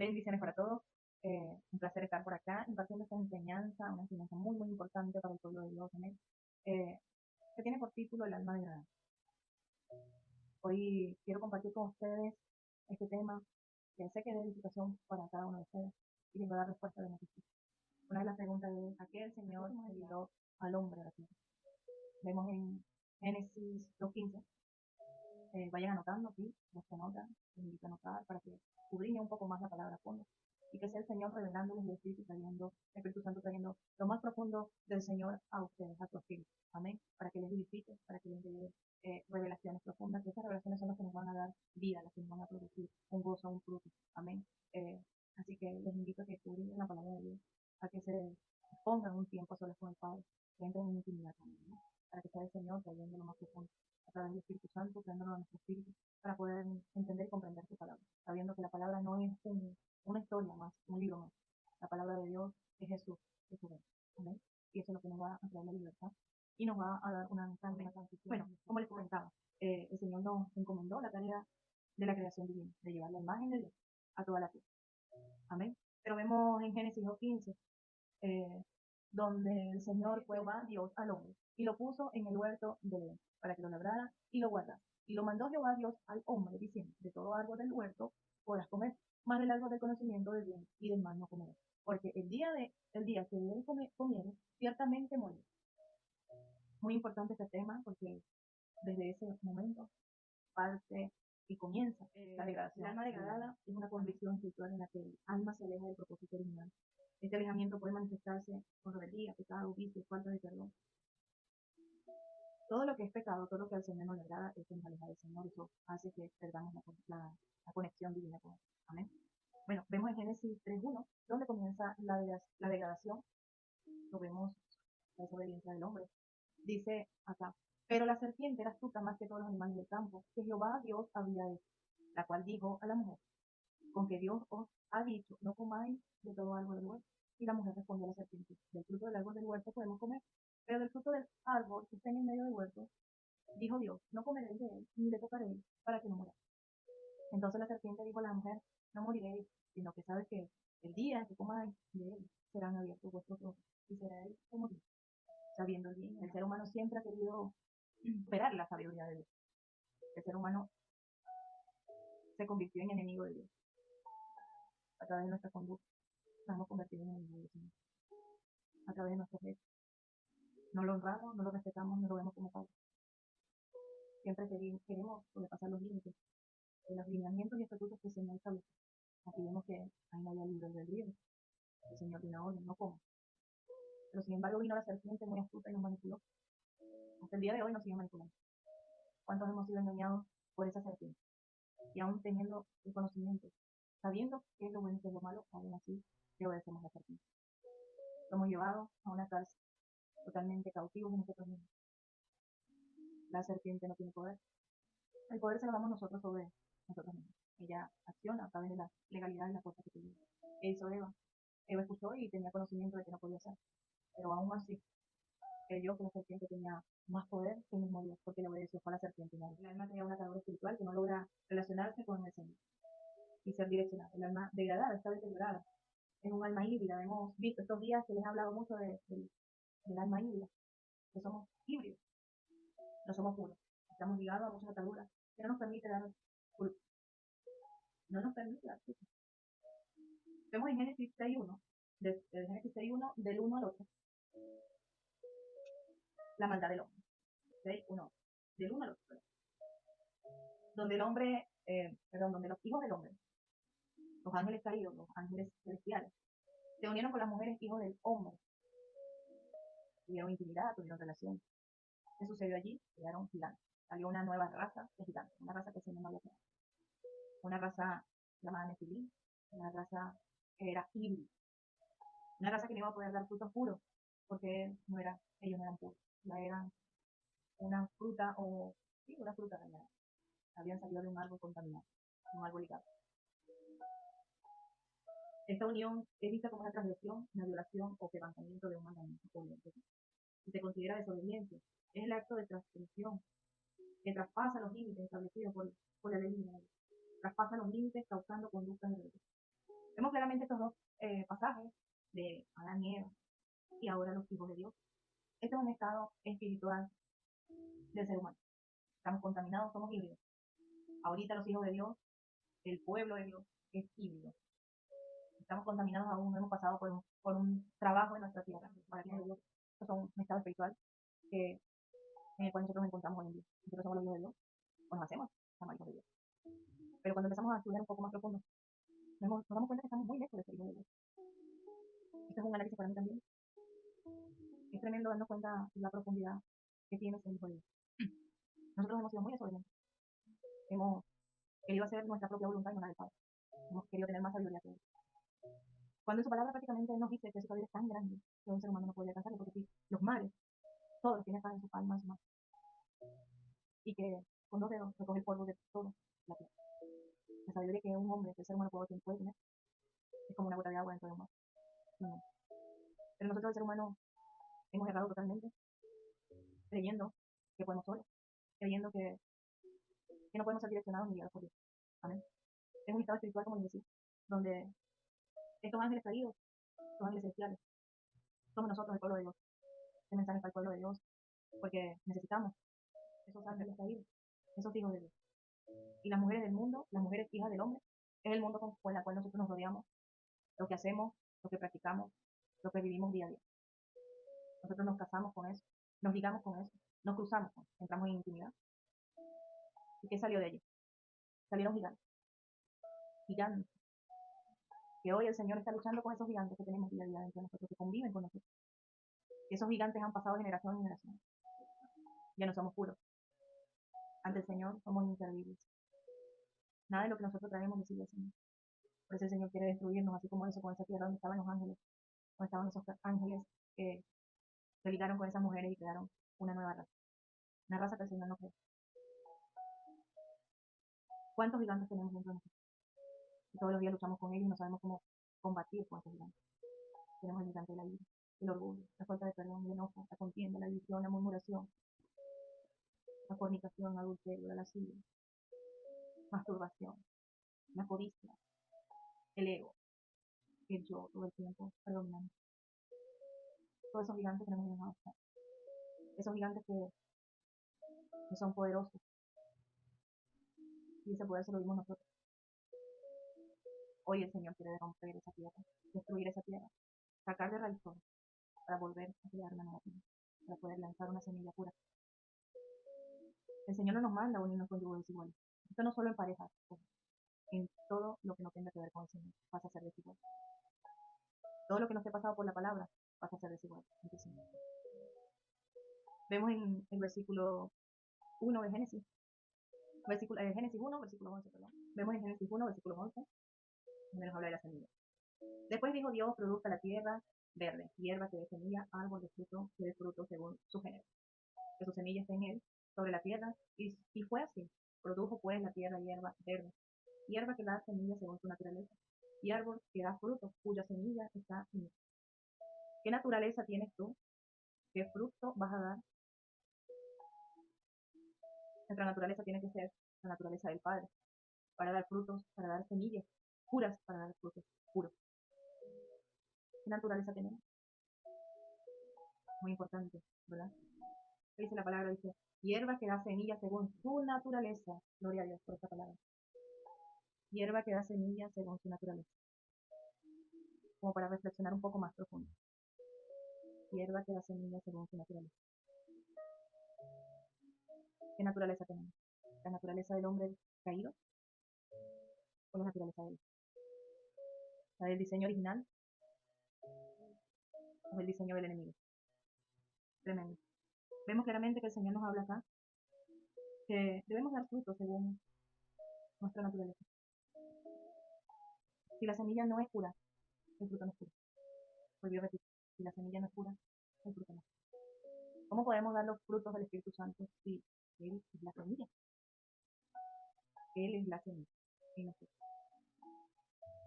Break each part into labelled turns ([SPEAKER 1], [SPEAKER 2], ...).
[SPEAKER 1] Bendiciones para todos. Un placer estar por acá impartiendo esta enseñanza, una enseñanza muy, muy importante para el pueblo de Dios. Amén. Que tiene por título El alma degradada. Hoy quiero compartir con ustedes este tema que sé que es de edificación para cada uno de ustedes y les voy a dar respuesta de noticias. Una de las preguntas es: ¿a qué el Señor envió al hombre a la tierra? Vemos en Génesis 2:15. Vayan anotando aquí, los que anotan, les invito a anotar para que escudriñen un poco más la palabra a fondo y que sea el Señor revelándoles el Espíritu Santo trayendo lo más profundo del Señor a ustedes, a tu espíritu. Amén. Para que les edifique, para que les dé revelaciones profundas. Y esas revelaciones son las que nos van a dar vida, las que nos van a producir un gozo, un fruto. Amén. Así que les invito a que escudriñen la palabra de Dios, a que se pongan un tiempo solos con el Padre, que entren en intimidad con Él, ¿no? Para que sea el Señor trayendo lo más profundo a través del Espíritu Santo, trayéndolo a nuestro espíritu, para poder entender y comprender su palabra, sabiendo que la palabra no es una historia más, un libro más. La palabra de Dios es Jesús, es su Dios. Amén. Y eso es lo que nos va a traer la libertad y nos va a dar una transición. Bueno, como les comentaba, el Señor nos encomendó la tarea de la creación divina, de llevar la imagen de Dios a toda la tierra. Amén. Pero vemos en Génesis 2:15, donde el Señor fue Jehová Dios al hombre y lo puso en el huerto de Edén para que lo labrara y lo guardara. Y lo mandó Jehová Dios al hombre diciendo: de todo árbol del huerto podrás comer, mas del árbol del conocimiento del bien y del mal no comerás, porque el día que de él comieres, ciertamente morirás. Muy importante este tema porque desde ese momento parte y comienza la degradación. El alma degradada es una condición espiritual en la que el alma se aleja del propósito original. Este alejamiento puede manifestarse por rebeldía, pecado, vicio, falta de perdón. Todo lo que es pecado, todo lo que al Señor no le agrada, eso nos aleja del Señor, eso hace que perdamos la conexión divina con Él. Amén. Bueno, vemos en Génesis 3:1, donde comienza la degradación. Lo vemos, la desobediencia del hombre. Dice acá: pero la serpiente era astuta más que todos los animales del campo, que Jehová Dios había hecho, la cual dijo a la mujer: con que Dios os ha dicho, no comáis de todo árbol del huerto. Y la mujer respondió a la serpiente: del fruto del árbol del huerto podemos comer, pero del fruto del árbol que está en el medio del huerto, dijo Dios, no comeréis de él, ni le tocaréis, para que no muráis. Entonces la serpiente dijo a la mujer: no moriréis, sino que sabes que el día que comáis de él, serán abiertos vuestros ojos, y seréis como Dios, sabiendo el bien. El ser humano siempre ha querido superar la sabiduría de Dios. El ser humano se convirtió en enemigo de Dios. A través de nuestra conducta nos hemos convertido en enemigos de Dios. A través de nuestros hechos. No lo honramos, no lo respetamos, no lo vemos como Padre. Siempre queremos sobrepasar los límites de los lineamientos y estatutos que el Señor establece. Aquí vemos que ahí no había libre albedrío. El Señor dio una orden, no como. Pero sin embargo vino la serpiente muy astuta y nos manipuló. Hasta el día de hoy nos sigue manipulando. ¿Cuántos hemos sido engañados por esa serpiente? Y aún teniendo el conocimiento, sabiendo qué es lo bueno y qué es lo malo, aún así le obedecemos a la serpiente. Somos llevados a una cárcel, totalmente cautivos de nosotros mismos. La serpiente no tiene poder. El poder se lo damos nosotros sobre nosotros mismos. Ella acciona a través de la legalidad y la fuerza que tiene. ¿Qué hizo Eva? Eva escuchó y tenía conocimiento de que no podía hacer. Pero aún así, creyó que la serpiente tenía más poder que el mismo Dios, porque le obedeció a la serpiente. El alma tenía una atadura espiritual que no logra relacionarse con el Señor y ser direccionada. El alma degradada, está deteriorada. Es un alma híbrida. Hemos visto estos días que les he hablado mucho del alma híbrida, que somos híbridos, no somos puros. Estamos ligados a muchas ataduras que no nos permite dar fruto. No nos permite dar fruto. Vemos en Génesis 6:1, Génesis 6:1, del 1 al 8, la maldad del hombre. 6:1, del 1 al 8, donde el hombre, donde los hijos del hombre, los ángeles caídos, los ángeles celestiales, se unieron con las mujeres hijos del hombre. Tuvieron intimidad, tuvieron relación. ¿Qué sucedió allí? Quedaron gigantes. Salió una nueva raza de gigantes, una raza que se llama una raza llamada Nefilim, una raza que era híbrida, una raza que no iba a poder dar frutos puros, porque ellos no eran puros, ya eran una fruta sí, una fruta dañada. Habían salido de un árbol contaminado, un árbol ligado. Esta unión es vista como una transgresión, una violación o quebrantamiento de un mandamiento obviamente. Y se considera desobediencia. Es el acto de transgresión que traspasa los límites establecidos por la ley divina. Traspasa los límites causando conductas de rebelión. claramente estos dos pasajes de Adán y Eva y ahora los hijos de Dios. Este es un estado espiritual del ser humano. Estamos contaminados, somos híbridos. Ahorita los hijos de Dios, el pueblo de Dios, es híbrido. Estamos contaminados aún, no hemos pasado por un trabajo en nuestra tierra. Para que Dios, esto es un estado espiritual en el cual nosotros nos encontramos hoy en día. Nosotros somos los hijos de Dios, o nos hacemos llamar hijos de Dios. Pero cuando empezamos a estudiar un poco más profundo, nos damos cuenta que estamos muy lejos de ser hijos de Dios. Este es un análisis para mí también. Es tremendo darnos cuenta de la profundidad que tiene ser hijo de Dios. Nosotros hemos sido muy desobedientes. Hemos querido hacer nuestra propia voluntad y no la del Padre. Hemos querido tener más sabiduría que Él. Cuando en su palabra prácticamente Él nos dice que su sabiduría es tan grande que un ser humano no podría alcanzarlo, porque sí, los mares, todos los tiene acá en su palma, en su mano. Y que con 2 dedos recoge el polvo de todo la tierra. La sabiduría que un hombre, que el ser humano puede tener, es como una gota de agua dentro de un mar. No. Pero nosotros, el ser humano, hemos errado totalmente, creyendo que podemos solos, creyendo que no podemos ser direccionados ni guiados por Dios. Amén. Es un estado espiritual, como les decía, donde estos ángeles caídos, estos ángeles celestiales, somos nosotros el pueblo de Dios. Este mensaje es para el pueblo de Dios, porque necesitamos esos ángeles caídos, esos hijos de Dios. Y las mujeres del mundo, las mujeres hijas del hombre, es el mundo con el cual nosotros nos rodeamos, lo que hacemos, lo que practicamos, lo que vivimos día a día. Nosotros nos casamos con eso, nos ligamos con eso, nos cruzamos con eso, entramos en intimidad. ¿Y qué salió de ello? Salieron gigantes. Gigantes. Que hoy el Señor está luchando con esos gigantes que tenemos día a día dentro de nosotros, que conviven con nosotros. Esos gigantes han pasado de generación en generación. Ya no somos puros. Ante el Señor somos inservibles. Nada de lo que nosotros traemos le sirve al Señor. Por eso el Señor quiere destruirnos, así como hizo con esa tierra donde estaban los ángeles, donde estaban esos ángeles que se ligaron con esas mujeres y crearon una nueva raza. Una raza que el Señor no creó. ¿Cuántos gigantes tenemos dentro de nosotros? Y todos los días luchamos con ellos y no sabemos cómo combatir con esos gigantes. Tenemos el gigante de la ira, el orgullo, la falta de perdón, el enojo, la contienda, la división, la murmuración, la fornicación, adulterio, la lascivia, masturbación, la codicia, el ego, el yo todo el tiempo predominante. Todos esos gigantes tenemos que avanzar. Esos gigantes que son poderosos. Y ese poder se lo dimos nosotros. Hoy el Señor quiere romper esa tierra, destruir esa tierra, sacar de raíz todo, para volver a crear una nueva tierra, para poder lanzar una semilla pura. El Señor no nos manda a unirnos con yugos desiguales. Esto no solo en pareja, en todo lo que no tenga que ver con el Señor, pasa a ser desigual. Todo lo que no esté pasado por la palabra pasa a ser desigual. Vemos en el versículo 1 de Génesis, Génesis 1, versículo 11, perdón. Vemos en Génesis 1, versículo 11, donde nos habla de la semilla. Después dijo Dios, produzca la tierra verde, hierba que dé semilla, árbol de fruto que dé fruto según su género. Que su semilla esté en él, sobre la tierra, y fue así. Produjo pues la tierra hierba verde, hierba que da semilla según su naturaleza, y árbol que da fruto, cuya semilla está en él. ¿Qué naturaleza tienes tú? ¿Qué fruto vas a dar? Nuestra naturaleza tiene que ser la naturaleza del Padre, para dar frutos, para dar semillas puras, para dar frutos puros. ¿Qué naturaleza tenemos? Muy importante, ¿verdad? Dice la palabra, dice, hierba que da semilla según su naturaleza. Gloria a Dios por esta palabra. Hierba que da semilla según su naturaleza. Como para reflexionar un poco más profundo. Hierba que da semilla según su naturaleza. ¿Qué naturaleza tenemos? ¿La naturaleza del hombre caído? ¿O la naturaleza de él? ¿La del diseño original? ¿O el diseño del enemigo? Tremendo. Vemos claramente que el Señor nos habla acá que debemos dar fruto según nuestra naturaleza. Si la semilla no es pura, el fruto no es puro. Volví a repetir, si la semilla no es pura, el fruto no es puro. ¿Cómo podemos dar los frutos del Espíritu Santo si Él es la semilla? Él es la semilla en nosotros.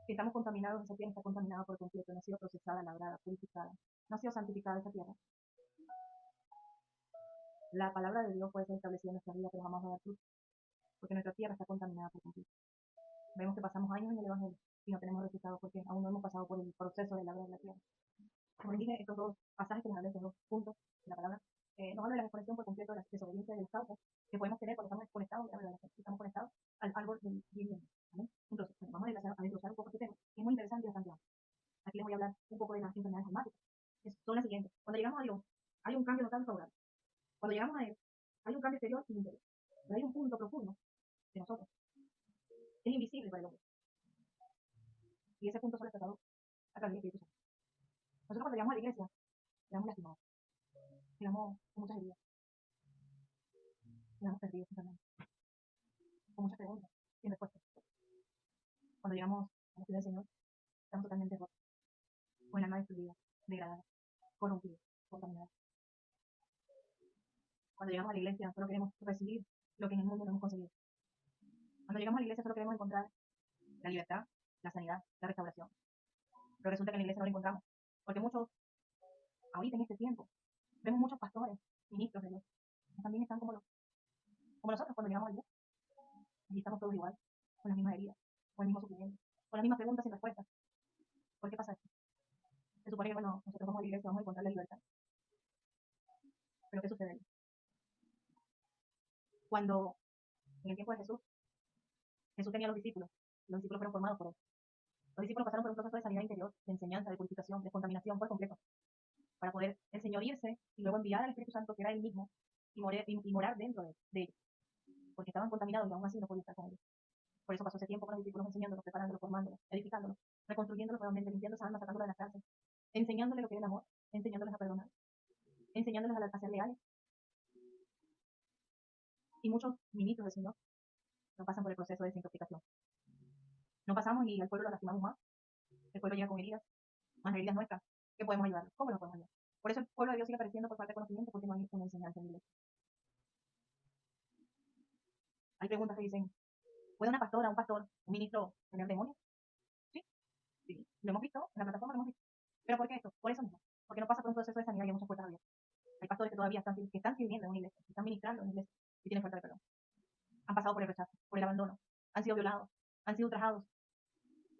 [SPEAKER 1] Si estamos contaminados, esa tierra está contaminada por completo, no ha sido procesada, labrada, purificada, no ha sido santificada esa tierra. La palabra de Dios puede ser establecida en nuestra vida, pero jamás va a dar fruto, porque nuestra tierra está contaminada por completo. Vemos que pasamos años en el Evangelio y no tenemos resultados porque aún no hemos pasado por el proceso de labrar la tierra. Como les dije, estos dos pasajes que les hablé, estos dos puntos de la palabra, nos habla de la desconexión por completo de la desobediencia de los causas que podemos tener cuando estamos conectados, estamos conectados al árbol del bien. ¿Vale? Entonces, bueno, vamos a desglosar un poco este tema. Es muy interesante y bastante amplio. Aquí les voy a hablar un poco de las enfermedades reumáticas. Son las siguientes. Cuando llegamos a Dios, hay un cambio notable favorable. Cuando llegamos a Él, hay un cambio exterior y interior. Pero hay un punto profundo de nosotros. Es invisible para el hombre. Y ese punto solo es tratado a través del Espíritu Santo. Nosotros cuando llegamos a la iglesia, llegamos lastimados. Llegamos con muchas heridas. Llegamos perdidos totalmente. Con muchas preguntas, sin respuestas. Cuando llegamos a la ciudad del Señor, estamos totalmente rotos. Con el alma destruida, degradada, corrompida, contaminada. Cuando llegamos a la iglesia, solo queremos recibir lo que en el mundo no hemos conseguido. Cuando llegamos a la iglesia, solo queremos encontrar la libertad, la sanidad, la restauración. Pero resulta que en la iglesia no lo encontramos. Porque muchos, ahorita en este tiempo, vemos muchos pastores, ministros de Dios, que también están como nosotros cuando llegamos a Dios. Y estamos todos igual, con las mismas heridas, con el mismo sufrimiento, con las mismas preguntas sin respuestas. ¿Por qué pasa esto? Se supone que, bueno, nosotros vamos a la iglesia, vamos a encontrar la libertad. Pero ¿qué sucede? Cuando, en el tiempo de Jesús, Jesús tenía a los discípulos fueron formados por él. Los discípulos pasaron por un proceso de sanidad interior, de enseñanza, de purificación, de contaminación por completo, para poder el Señor irse y luego enviar al Espíritu Santo, que era él mismo, y morar dentro de ellos, porque estaban contaminados y aún así no podía estar con ellos. Por eso pasó ese tiempo con los discípulos enseñándolos, preparándolos, formándolos, edificándolos, reconstruyéndolos nuevamente, limpiando esa alma, sacándola de la cárcel, enseñándoles lo que es el amor, enseñándoles a perdonar, enseñándoles a ser leales. Y muchos ministros del Señor no pasan por el proceso de desintoxicación. No pasamos y al pueblo lo lastimamos más. El pueblo llega con heridas, más heridas nuestras. ¿Qué podemos ayudar? ¿Cómo lo podemos ayudar? Por eso el pueblo de Dios sigue apareciendo por falta de conocimiento, porque no hay una enseñanza en la iglesia. Hay preguntas que dicen, ¿puede una pastora, un pastor, un ministro tener demonios? Sí, sí. Lo hemos visto, en la plataforma lo hemos visto. ¿Pero por qué esto? Por eso mismo. Porque no pasa por un proceso de sanidad y hay muchas puertas abiertas. Hay pastores que todavía están sirviendo en una iglesia, que están ministrando en una iglesia y tienen falta de perdón. Han pasado por el rechazo, por el abandono, han sido violados, han sido ultrajados.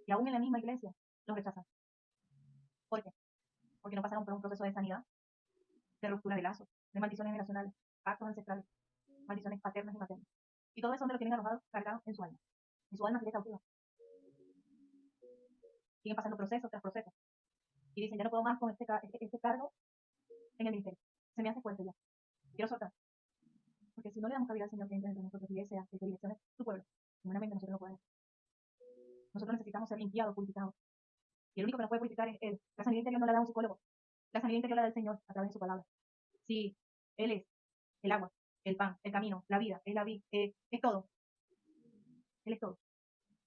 [SPEAKER 1] Y aún en la misma iglesia los rechazan. ¿Por qué? Porque no pasaron por un proceso de sanidad, de ruptura de lazos, de maldiciones generacionales, pactos ancestrales, maldiciones paternas y maternas. Y todo eso donde lo tienen alojado, cargado en su alma. En su alma sigue cautiva. Siguen pasando procesos tras procesos. Y dicen, ya no puedo más con este cargo en el ministerio. Se me hace fuerte ya. Quiero soltar. Porque si no le damos cabida al Señor que entre entre nosotros y sea el que direccione su pueblo, humanamente nosotros no podemos. Nosotros necesitamos ser limpiados, purificados. Y el único que nos puede purificar es Él. La sanidad interior no la da un psicólogo. La sanidad interior la da el Señor a través de su palabra. Sí, Él es el agua, el pan, el camino, la vida, es la vida, es todo. Él es todo.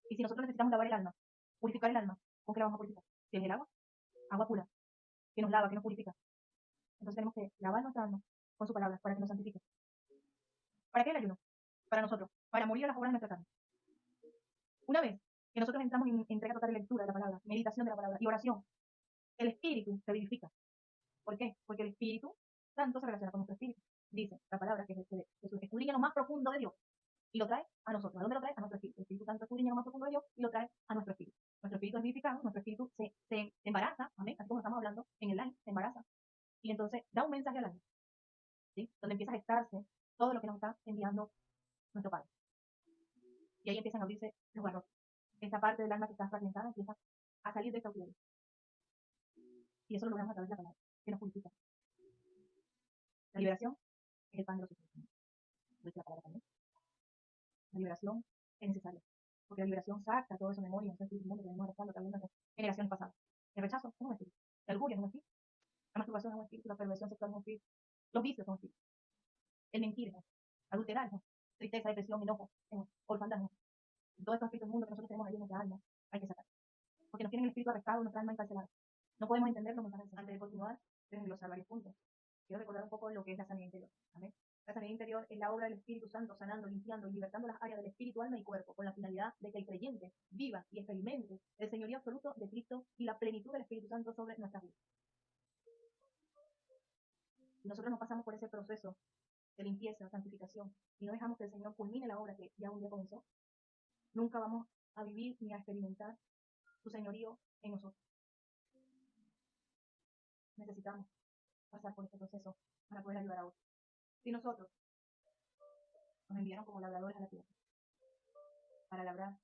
[SPEAKER 1] Y si nosotros necesitamos lavar el alma, purificar el alma, ¿con qué la vamos a purificar? Si es el agua, agua pura, que nos lava, que nos purifica. Entonces tenemos que lavar nuestra alma con su palabra para que nos santifique. ¿Para qué el ayuno? Para nosotros, para morir a las obras de nuestra carne. Una vez que nosotros entramos en entrega total de lectura de la palabra, meditación de la palabra y oración, el espíritu se vivifica. ¿Por qué? Porque el Espíritu Santo se relaciona con nuestro espíritu. Dice la palabra que Jesús escudriña lo más profundo de Dios y lo trae a nosotros. ¿A dónde lo trae? A nuestro espíritu. El Espíritu Santo escudriña lo más profundo de Dios y lo trae a nuestro espíritu. Nuestro espíritu es vivificado, nuestro espíritu se embaraza, amén, así como estamos hablando en el live, se embaraza. Y entonces da un mensaje al alma, ¿sí? Donde empieza a gestarse todo lo que nos está enviando nuestro Padre. Y ahí empiezan a abrirse los barrotes. Esta parte del alma que está fragmentada empieza a salir de esta cautiverio. Y eso lo logramos a través de la palabra, que nos purifica. La liberación es el pan de los sufrimientos. Dice la palabra también. La liberación es necesaria, porque la liberación saca todo eso memoria, ese espíritu mundo que venimos arrastrando también de generaciones pasadas. El rechazo es un espíritu, la lujuria es un espíritu, la masturbación es un espíritu, la perversión sexual es un espíritu, los vicios son un espíritu, el mentir es un espíritu, adulterar es un espíritu, tristeza, depresión, enojo, orfandad es un espíritu. Todos estos espíritus mundos que nosotros tenemos ahí en nuestra alma hay que sacar, porque nos tienen el espíritu arrestado, nuestra alma encarcelada. No podemos entenderlo antes de continuar, desglosar varios puntos. Quiero recordar un poco lo que es la sanidad interior. ¿Amén? La sanidad interior es la obra del Espíritu Santo, sanando, limpiando y libertando las áreas del espíritu, alma y cuerpo, con la finalidad de que el creyente viva y experimente el señorío absoluto de Cristo y la plenitud del Espíritu Santo sobre nuestras vidas. Si nosotros no pasamos por ese proceso de limpieza, santificación, y no dejamos que el Señor culmine la obra que ya un día comenzó, nunca vamos a vivir ni a experimentar su señorío en nosotros. Necesitamos pasar por este proceso para poder ayudar a otros. Si nosotros nos enviaron como labradores a la tierra para labrar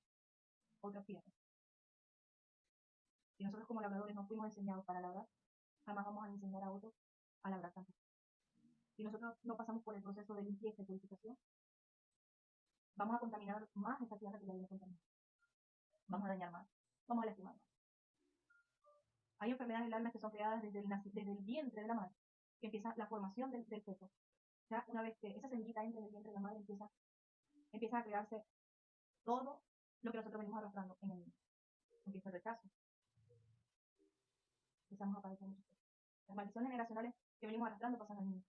[SPEAKER 1] otras tierras, si nosotros como labradores no fuimos enseñados para labrar, jamás vamos a enseñar a otros a labrar tampoco. Si nosotros no pasamos por el proceso de limpieza y purificación, vamos a contaminar más esta tierra que ya viene contaminada. Vamos a dañar más, vamos a lastimar más. Hay enfermedades del alma que son creadas desde el vientre de la madre, que empieza la formación del feto. Ya una vez que esa semillita entra en el vientre de la madre, empieza a crearse todo lo que nosotros venimos arrastrando en el niño. Empieza el rechazo. Empezamos a padecer muchas cosas. Las maldiciones generacionales que venimos arrastrando pasan al niño.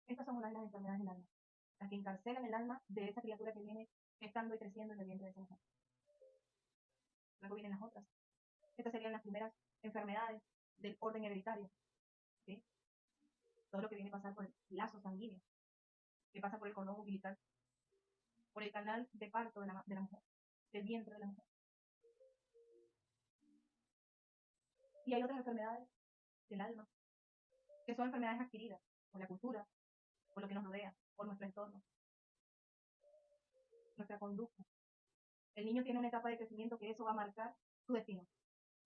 [SPEAKER 1] Estas son las enfermedades del alma, las que encarcelan el alma de esa criatura que viene estando y creciendo en el vientre de esa mujer. Luego vienen las otras. Estas serían las primeras enfermedades del orden hereditario. ¿Sí? Todo lo que viene a pasar por el lazo sanguíneo, que pasa por el cordón umbilical, por el canal de parto de la mujer, del vientre de la mujer. Y hay otras enfermedades del alma, que son enfermedades adquiridas por la cultura, por lo que nos rodea, por nuestro entorno, nuestra conducta. El niño tiene una etapa de crecimiento que eso va a marcar su destino,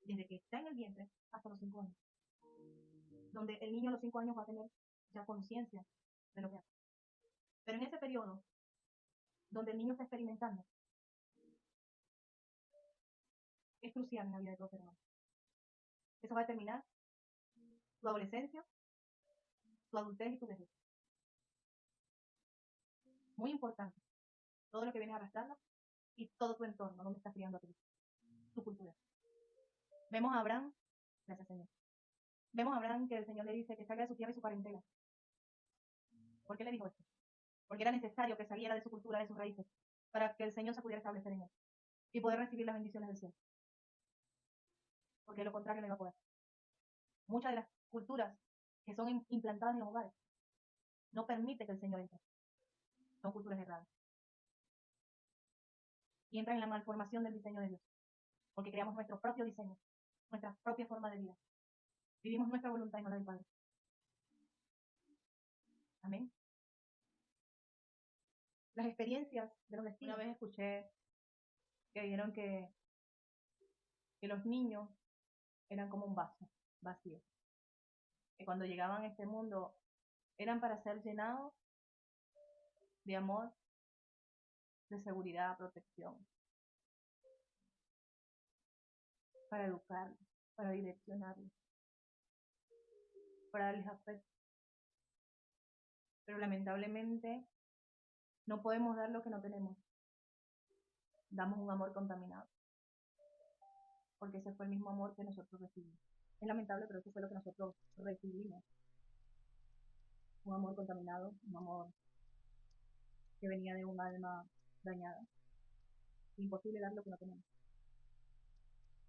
[SPEAKER 1] desde que está en el vientre hasta los 5 años, donde el niño a los 5 años va a tener ya conciencia de lo que hace. Pero en ese periodo, donde el niño está experimentando, es crucial en la vida de todo ser humano. Eso va a determinar tu adolescencia, tu adultez y tu vejez. Muy importante. Todo lo que vienes arrastrando y todo tu entorno, donde estás criando a tu hijo, tu cultura. Vemos a Abraham, gracias Señor. Vemos a Abraham que el Señor le dice que salga de su tierra y su parentela. ¿Por qué le dijo esto? Porque era necesario que saliera de su cultura, de sus raíces, para que el Señor se pudiera establecer en él y poder recibir las bendiciones del cielo. Porque de lo contrario no iba a poder. Muchas de las culturas que son implantadas en los hogares no permiten que el Señor entre. Son culturas erradas. Y entran en la malformación del diseño de Dios. Porque creamos nuestro propio diseño, nuestra propia forma de vida. Vivimos nuestra voluntad y no la del Padre. Amén. Las experiencias de los destinos. Una vez escuché que dijeron que los niños eran como un vaso vacío. Que cuando llegaban a este mundo eran para ser llenados de amor, de seguridad, protección, para educarlos, para direccionarlos, para darles afecto. Pero lamentablemente no podemos dar lo que no tenemos. Damos un amor contaminado. Porque ese fue el mismo amor que nosotros recibimos. Es lamentable, pero eso fue lo que nosotros recibimos. Un amor contaminado, un amor que venía de un alma dañada. Imposible dar lo que no tenemos.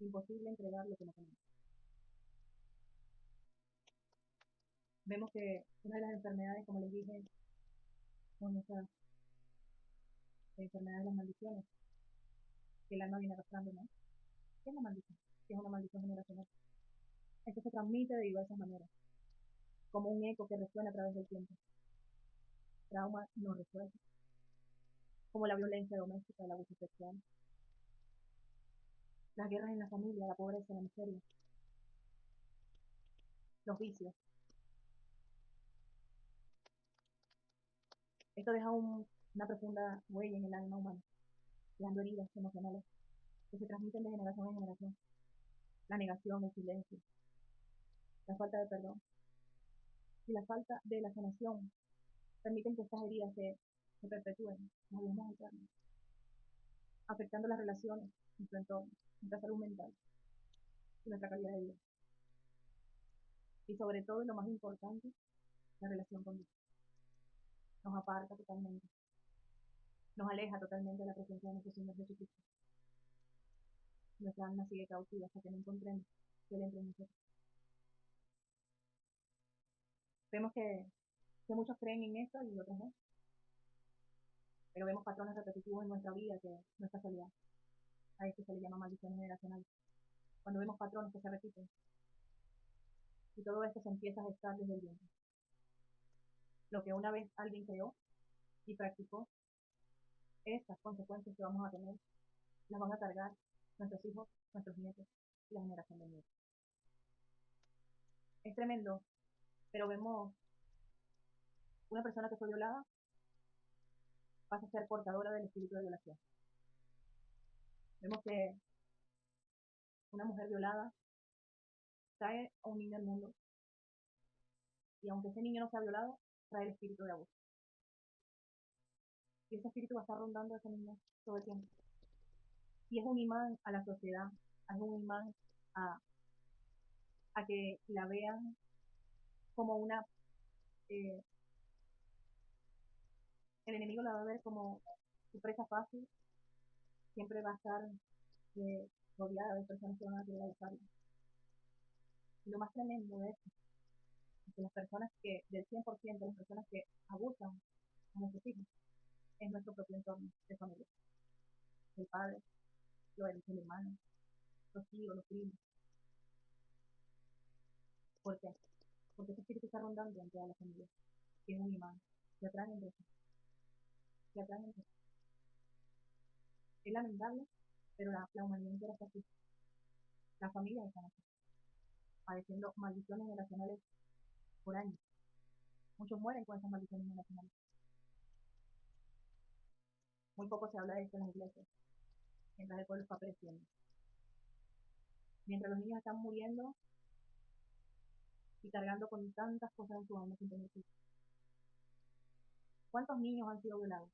[SPEAKER 1] Imposible entregar lo que no tenemos. Vemos que una de las enfermedades, como les dije, son esas enfermedades de las maldiciones que el alma viene arrastrando, ¿no? ¿Qué es la maldición? ¿Qué es una maldición generacional? Esto se transmite de diversas maneras, como un eco que resuena a través del tiempo. Trauma no resuelto, como la violencia doméstica, el abuso sexual, las guerras en la familia, la pobreza, la miseria, los vicios. Esto deja una profunda huella en el alma humana, dejando heridas emocionales que se transmiten de generación en generación. La negación, el silencio, la falta de perdón y la falta de la sanación permiten que estas heridas se perpetúen, como vimos eternas, afectando las relaciones, nuestro entorno, nuestra salud mental y nuestra calidad de vida. Y sobre todo, y lo más importante, la relación con Dios. Nos aparta totalmente, nos aleja totalmente de la presencia de nuestro Señor Jesucristo. Nuestra alma sigue cautiva hasta que no encontremos que Él entre en nosotros. Vemos que muchos creen en esto y otros no. Pero vemos patrones repetitivos en nuestra vida que no es casualidad. A esto se le llama maldición generacional. Cuando vemos patrones que se repiten y todo esto se empieza a gestar desde el vientre. Lo que una vez alguien creó y practicó, estas consecuencias que vamos a tener las van a cargar nuestros hijos, nuestros nietos y la generación de nietos. Es tremendo, pero vemos una persona que fue violada pasa a ser portadora del espíritu de violación. Vemos que una mujer violada trae a un niño al mundo y aunque ese niño no sea violado, trae el espíritu de abuso. Y ese espíritu va a estar rondando a ese niño todo el tiempo. Y es un imán a la sociedad, es un imán a que la vean como una... el enemigo la va a ver como su presa fácil, siempre va a estar rodeada de personas que van a querer abusarla. Y lo más tremendo de esto es que las personas que, del 100% de las personas que abusan a nuestros hijos, es nuestro propio entorno de familia. El padre, el hermano, los tíos, los primos. ¿Por qué? Porque ese espíritu está rondando en toda la familia. Y es un imán. Se atraen entre sí. Se atraen entre sí. Es lamentable, pero la humanidad entera está así. Las familias están así, padeciendo maldiciones generacionales por años. Muchos mueren con esas maldiciones generacionales. Muy poco se habla de esto en las iglesias, mientras el pueblo está pereciendo. Mientras los niños están muriendo y cargando con tantas cosas en su alma sin tener hijos. ¿Cuántos niños han sido violados?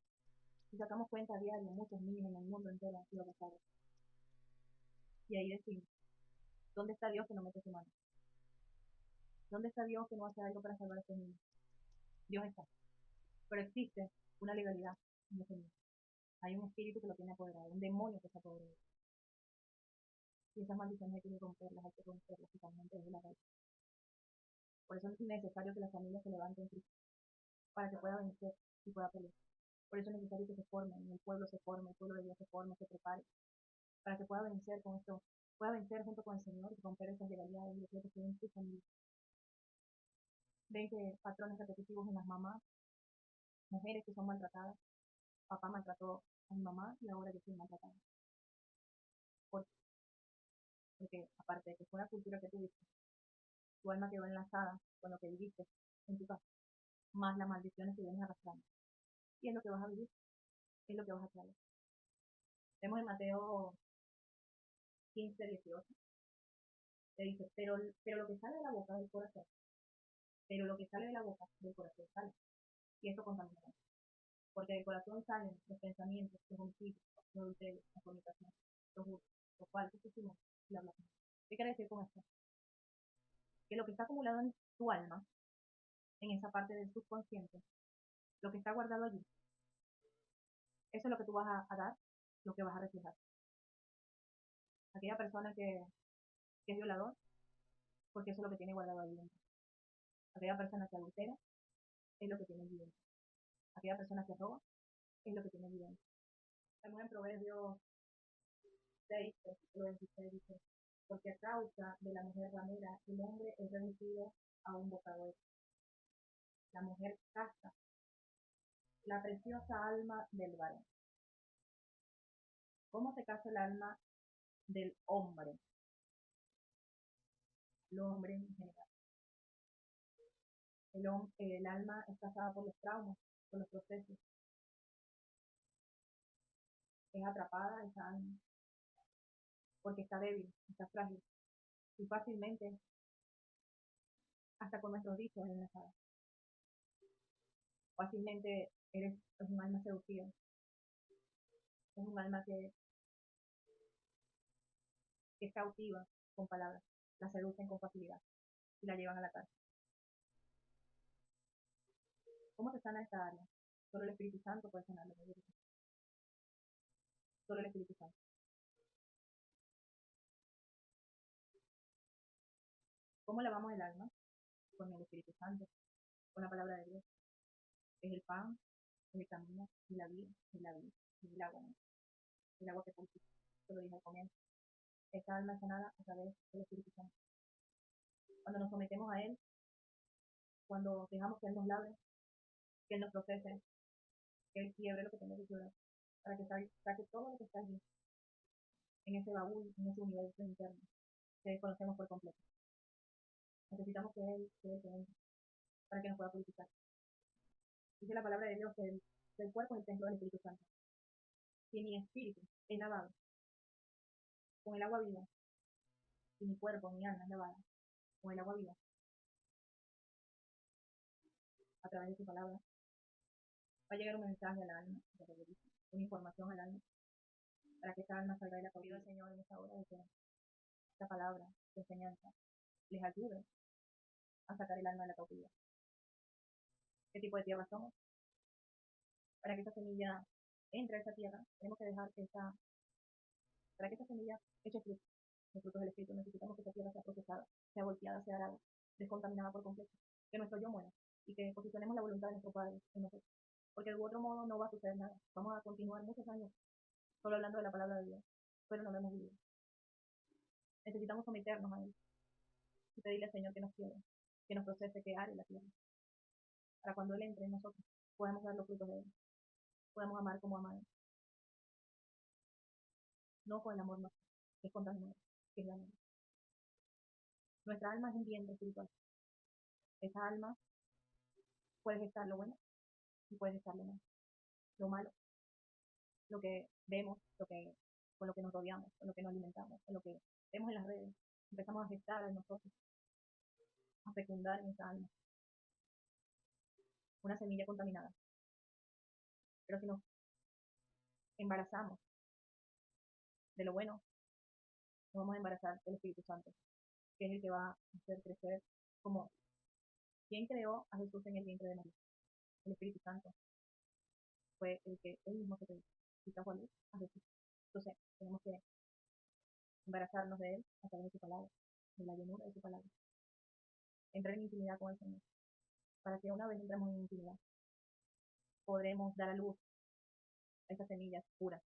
[SPEAKER 1] Si sacamos cuenta a diario, muchos niños en el mundo entero han sido abusados. Y ahí decimos, ¿dónde está Dios que no mete su mano? ¿Dónde está Dios que no hace algo para salvar a estos niños? Dios está. Pero existe una legalidad en ese niño. Hay un espíritu que lo tiene apoderado, un demonio que se apoderado. Y esas maldiciones hay que romperlas totalmente desde la raíz. Por eso es necesario que la familia se levante en Cristo, para que pueda vencer y pueda pelear. Por eso es necesario que se formen, el pueblo se forme, el pueblo de Dios se forme, se prepare, para que pueda vencer con esto, pueda vencer junto con el Señor y romper esas legalidades y decretos que en su familia. Ven que patrones repetitivos en las mamás, mujeres que son maltratadas, papá maltrató a mi mamá y ahora yo soy maltratada. Porque aparte de que fue una cultura que tuviste, tu alma quedó enlazada con lo que viviste en tu casa, más las maldiciones que vienes arrastrando. Y es lo que vas a vivir, es lo que vas a traer. Vemos en Mateo 15:18, te dice, pero lo que sale de la boca del corazón, pero lo que sale de la boca del corazón sale. Y esto contamina. Porque del corazón salen los pensamientos, los homicidios, los adulterios, la fornicación, los hurtos, los falsos testimonios y la blasfemia. ¿Qué quiere decir con esto? Que lo que está acumulado en tu alma, en esa parte del subconsciente, lo que está guardado allí, eso es lo que tú vas a dar, lo que vas a reflejar. Aquella persona que es violador, porque eso es lo que tiene guardado allí dentro. Aquella persona que adultera, es lo que tiene allí dentro. Aquella persona que roba, es lo que tiene allí dentro. Vemos en Proverbios 6, versículo 26, dice, porque a causa de la mujer ramera, el hombre es reducido a un bocador. La mujer casta, la preciosa alma del varón. ¿Cómo se casa el alma del hombre? El hombre en general. El alma es casada por los traumas, por los procesos. Es atrapada esa alma, porque está débil, está frágil. Y fácilmente, hasta con nuestros dichos, es enlazada. Fácilmente es un alma seducida. Es un alma que es cautiva con palabras. La seducen con facilidad y la llevan a la cárcel. ¿Cómo se sana esta área? Solo el Espíritu Santo puede sanarlo. Solo el Espíritu Santo. ¿Cómo lavamos el alma? Con el Espíritu Santo, con la palabra de Dios. Es el pan, es el camino, es la vida, es la vida, es el agua, ¿no? El agua que purifica. te lo dije al comienzo. Esta alma es sanada a través del Espíritu Santo. Cuando nos sometemos a Él, cuando dejamos que Él nos lave, que Él nos procese, que Él quiebre lo que tenga que quebrar, para que saque todo lo que está allí, en ese baúl, en ese universo interno, que desconocemos por completo. Necesitamos que Él entre, para que nos pueda purificar. Dice la palabra de Dios que el cuerpo es el templo del Espíritu Santo. Si mi espíritu es lavado con el agua viva, si mi cuerpo, mi alma es lavada con el agua viva, a través de su palabra, va a llegar un mensaje al alma, una información al alma, para que esta alma salga de la cautividad del Señor en esta hora, de que esta palabra de enseñanza les ayude a sacar el alma de la cautividad. ¿Qué tipo de tierra somos? Para que esa semilla entre a esa tierra, tenemos que dejar que para que esa semilla eche frutos, los frutos del Espíritu, necesitamos que esa tierra sea procesada, sea volteada, sea arada, descontaminada por completo, que nuestro yo muera y que posicionemos la voluntad de nuestro Padre en nosotros, porque de otro modo no va a suceder nada. Vamos a continuar muchos años solo hablando de la palabra de Dios, pero no lo hemos vivido. Necesitamos someternos a Él y pedirle al Señor que nos quiera, que nos procese, que are la tierra, para cuando Él entre en nosotros, podamos dar los frutos de Él, podamos amar como amado, no con el amor más, que es contaminado, que es ganado. Nuestra alma es un vientre espiritual. Esa alma puede estar lo bueno y puede estar lo malo. Lo malo, lo que vemos, con lo que nos rodeamos, con lo que nos alimentamos, con lo que vemos en las redes, empezamos a gestar en nosotros, a fecundar en esa alma una semilla contaminada. Pero si nos embarazamos de lo bueno, nos vamos a embarazar del Espíritu Santo, que es el que va a hacer crecer como quien creó a Jesús en el vientre de María. El Espíritu Santo fue el que él mismo se creó y trajo a luz a Jesús. Entonces, tenemos que embarazarnos de Él a través de su palabra, de la llenura de su palabra. Entrar en intimidad con el Señor, para que una vez entremos en intimidad, podremos dar a luz a esas semillas puras.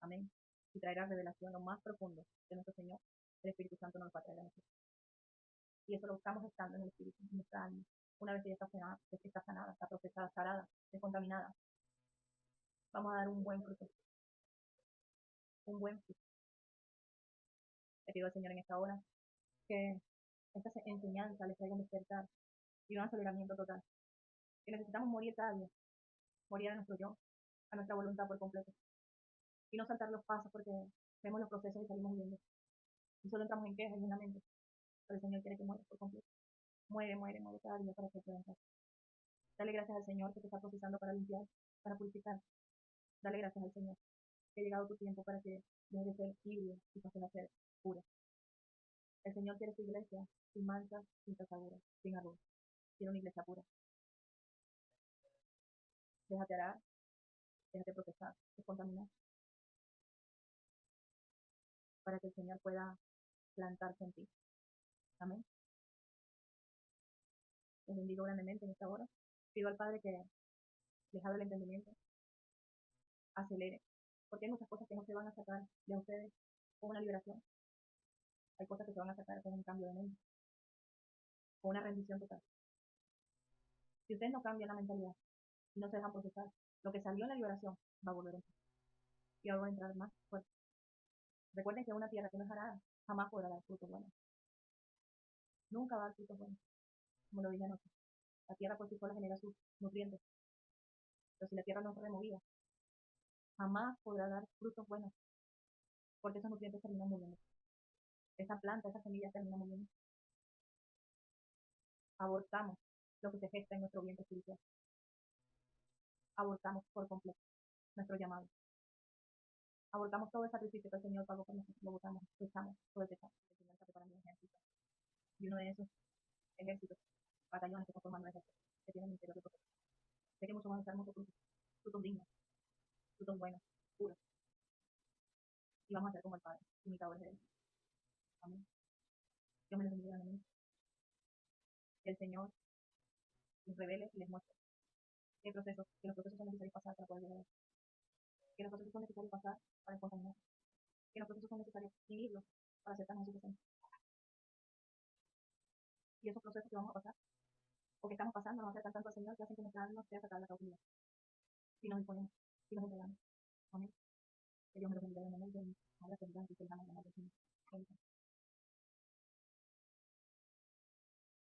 [SPEAKER 1] Amén. Y traerá revelación lo más profundo de nuestro Señor. El Espíritu Santo nos va a traer a nosotros. Y eso lo estamos estando en el Espíritu, en nuestra alma. Una vez que ya está sanada, está procesada, sarada, descontaminada, vamos a dar un buen fruto. Un buen fruto. Le pido al Señor en esta hora que esta enseñanza les traiga un despertar y un aceleramiento total. Que necesitamos morir cada día, morir a nuestro yo, a nuestra voluntad por completo. Y no saltar los pasos porque vemos los procesos y salimos huyendo. Y solo entramos en quejas y en la mente. Pero el Señor quiere que mueras por completo. Muere cada día para que pueda entrar. Dale gracias al Señor que te está procesando para limpiar, para purificar. Dale gracias al Señor que ha llegado tu tiempo para que dejes de ser híbrido y pases a ser puro. El Señor quiere su iglesia sin manchas, sin tachaduras, sin arrugas. Quiere una iglesia pura. Déjate arar, déjate procesar, descontaminar, para que el Señor pueda plantarse en ti. Amén. Les bendigo grandemente en esta hora. Pido al Padre que les abra el entendimiento, acelere, porque hay muchas cosas que no se van a sacar de ustedes con una liberación. Hay cosas que se van a sacar con un cambio de mente, con una rendición total. Si ustedes no cambian la mentalidad y no se dejan procesar, lo que salió en la liberación va a volver a entrar. Y va a entrar más fuerte. Recuerden que una tierra que no es arada jamás podrá dar frutos buenos. Nunca va a dar frutos buenos. Como lo dije anoche, la tierra por sí sola genera sus nutrientes. Pero si la tierra no es removida, jamás podrá dar frutos buenos, porque esos nutrientes terminan muriendo. Esa planta, esa semilla termina muriendo. Abortamos lo que se gesta en nuestro vientre espiritual. Abortamos por completo nuestro llamado. Abortamos todo el sacrificio que el Señor pagó por nosotros. Lo botamos, lo echamos. El Señor está preparando un ejército. Y uno de esos ejércitos, batallones que están formando ejércitos, que tienen el interior de nosotros. Sé que muchos van a estar muchos frutos dignos, frutos buenos, puros. Y vamos a ser como el Padre, imitadores de Él. Amén. Dios me les bendiga grandemente. Que el Señor les revele y les muestre que los procesos son necesarios pasar para poder llegar a Él. Que los procesos son necesarios pasar para contaminar. que los procesos son necesarios vivirlos para aceptarnos en su presencia. Y esos procesos que vamos a pasar, o que estamos pasando, nos acercan tanto al Señor que hacen que nuestra alma sea sacada de la cautividad. Si nos disponemos, si nos entregamos. Amén. Que Dios me lo bendiga en el nombre de mi Madre, que el Señor.